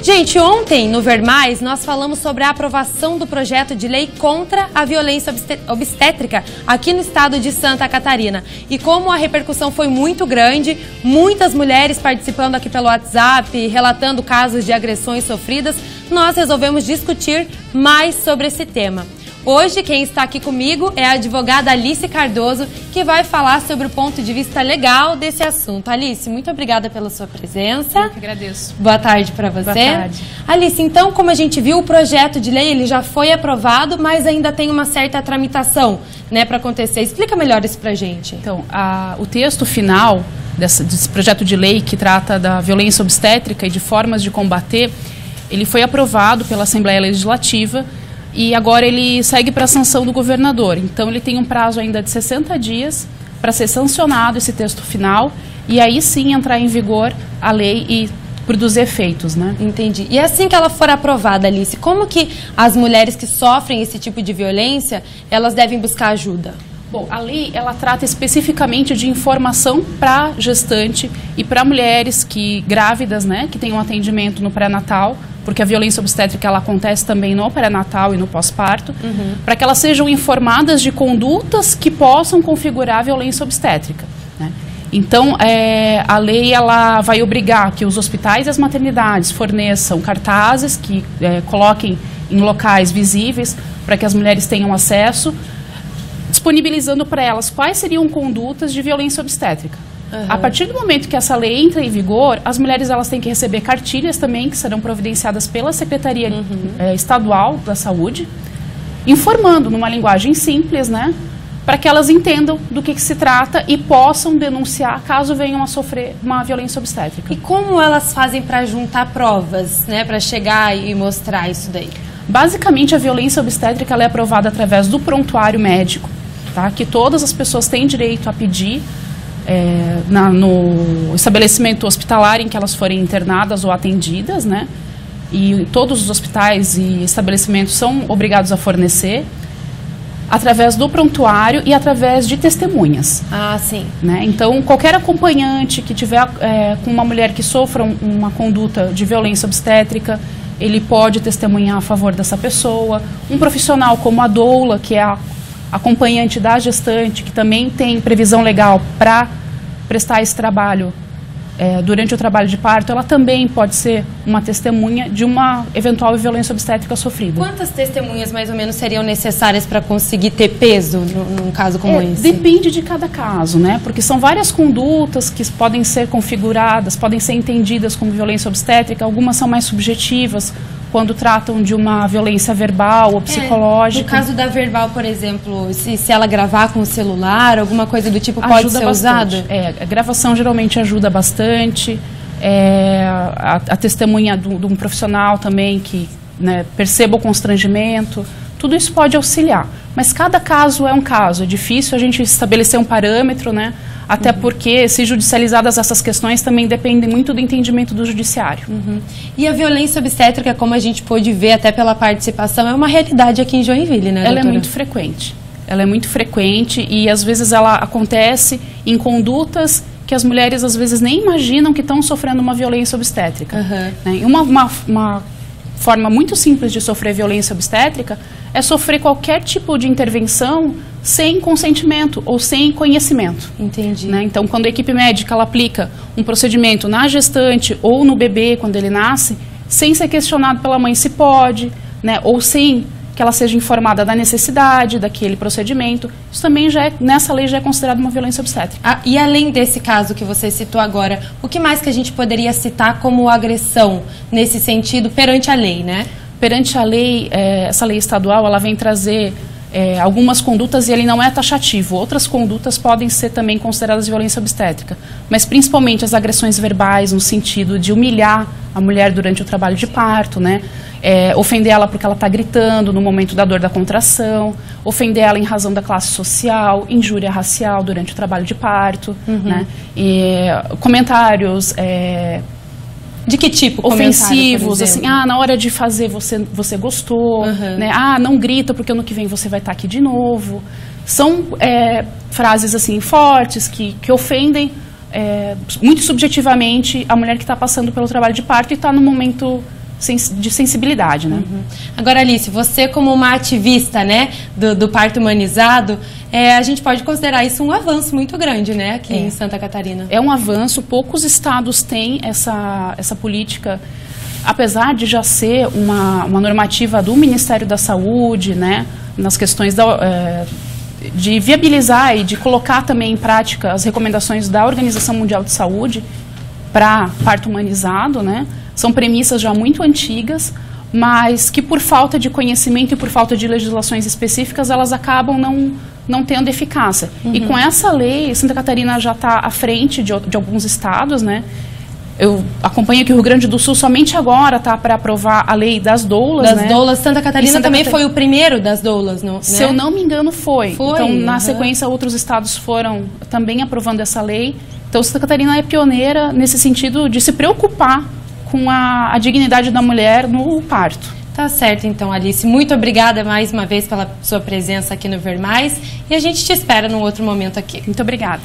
Gente, ontem no Ver Mais nós falamos sobre a aprovação do projeto de lei contra a violência obstétrica aqui no estado de Santa Catarina. E como a repercussão foi muito grande, muitas mulheres participando aqui pelo WhatsApp, relatando casos de agressões sofridas, nós resolvemos discutir mais sobre esse tema. Hoje, quem está aqui comigo é a advogada Alice Cardoso, que vai falar sobre o ponto de vista legal desse assunto. Alice, muito obrigada pela sua presença. Eu que agradeço. Boa tarde para você. Boa tarde. Alice, então, como a gente viu, o projeto de lei ele já foi aprovado, mas ainda tem uma certa tramitação, né, para acontecer. Explica melhor isso para a gente. Então, o texto final desse projeto de lei que trata da violência obstétrica e de formas de combater, ele foi aprovado pela Assembleia Legislativa e agora ele segue para a sanção do governador. Então, ele tem um prazo ainda de 60 dias para ser sancionado esse texto final e aí sim entrar em vigor a lei e produzir efeitos, né? Entendi. E assim que ela for aprovada, Alice, como que as mulheres que sofrem esse tipo de violência, elas devem buscar ajuda? Bom, a lei, ela trata especificamente de informação para gestante e para mulheres grávidas, né, que têm um atendimento no pré-natal, porque a violência obstétrica ela acontece também no pré-natal e no pós-parto, para que elas sejam informadas de condutas que possam configurar a violência obstétrica, né? Então, a lei ela vai obrigar que os hospitais e as maternidades forneçam cartazes que coloquem em locais visíveis para que as mulheres tenham acesso, disponibilizando para elas quais seriam condutas de violência obstétrica. A partir do momento que essa lei entra em vigor, as mulheres elas têm que receber cartilhas também, que serão providenciadas pela Secretaria Estadual da Saúde, informando numa linguagem simples, né, para que elas entendam do que se trata e possam denunciar caso venham a sofrer uma violência obstétrica. E como elas fazem para juntar provas, né, para chegar e mostrar isso daí? Basicamente, a violência obstétrica ela é aprovada através do prontuário médico, tá, que todas as pessoas têm direito a pedir no estabelecimento hospitalar em que elas forem internadas ou atendidas, né? E todos os hospitais e estabelecimentos são obrigados a fornecer através do prontuário e através de testemunhas. Ah, sim. Né? Então, qualquer acompanhante que tiver com uma mulher que sofra uma conduta de violência obstétrica, ele pode testemunhar a favor dessa pessoa. Um profissional como a doula, que é a acompanhante da gestante, que também tem previsão legal para prestar esse trabalho durante o trabalho de parto, ela também pode ser uma testemunha de uma eventual violência obstétrica sofrida. Quantas testemunhas, mais ou menos, seriam necessárias para conseguir ter peso num caso como esse? Depende de cada caso, né? Porque são várias condutas que podem ser configuradas, podem ser entendidas como violência obstétrica, algumas são mais subjetivas, quando tratam de uma violência verbal ou psicológica. No caso da verbal, por exemplo, se ela gravar com o celular, alguma coisa do tipo, pode ser usada? A gravação geralmente ajuda bastante. A testemunha de um profissional também que, né, perceba o constrangimento. Tudo isso pode auxiliar. Mas cada caso é um caso. É difícil a gente estabelecer um parâmetro, né? Até porque, se judicializadas essas questões, também dependem muito do entendimento do judiciário. E a violência obstétrica, como a gente pôde ver até pela participação, é uma realidade aqui em Joinville, né, doutora? Ela é muito frequente. Ela é muito frequente e, às vezes, ela acontece em condutas que as mulheres, às vezes, nem imaginam que estão sofrendo uma violência obstétrica. Né? E uma forma muito simples de sofrer violência obstétrica é sofrer qualquer tipo de intervenção sem consentimento ou sem conhecimento. Entendi. Né? Então, quando a equipe médica ela aplica um procedimento na gestante ou no bebê, quando ele nasce, sem ser questionado pela mãe se pode, né? Ou sem que ela seja informada da necessidade daquele procedimento, isso também nessa lei já é considerado uma violência obstétrica. E além desse caso que você citou agora, o que mais que a gente poderia citar como agressão nesse sentido perante a lei, né? Perante a lei, essa lei estadual, ela vem trazer algumas condutas e ele não é taxativo. Outras condutas podem ser também consideradas violência obstétrica, mas principalmente as agressões verbais, no sentido de humilhar a mulher durante o trabalho de parto, né? Ofender ela porque ela está gritando no momento da dor da contração, ofender ela em razão da classe social, injúria racial durante o trabalho de parto, né? E comentários de que tipo? Ofensivos, assim, na hora de fazer você gostou, né? Não grita porque ano que vem você vai estar aqui de novo. São frases assim fortes que ofendem muito subjetivamente a mulher que está passando pelo trabalho de parto e está no momento de sensibilidade, né? Agora, Alice, você como uma ativista, né, do parto humanizado, a gente pode considerar isso um avanço muito grande, né, aqui em Santa Catarina. É um avanço, poucos estados têm essa política, apesar de já ser uma normativa do Ministério da Saúde, né, nas questões de viabilizar e de colocar também em prática as recomendações da Organização Mundial de Saúde para parto humanizado, né? São premissas já muito antigas, mas que por falta de conhecimento e por falta de legislações específicas, elas acabam não tendo eficácia. E com essa lei, Santa Catarina já está à frente de alguns estados, né? Eu acompanho que o Rio Grande do Sul somente agora está para aprovar a lei das doulas, Das doulas, Santa Catarina também foi o primeiro das doulas, não? Se eu não me engano, foi. Então, na sequência, outros estados foram também aprovando essa lei. Então, Santa Catarina é pioneira nesse sentido de se preocupar com a dignidade da mulher no parto. Tá certo, então, Alice. Muito obrigada mais uma vez pela sua presença aqui no Ver Mais. E a gente te espera num outro momento aqui. Muito obrigada.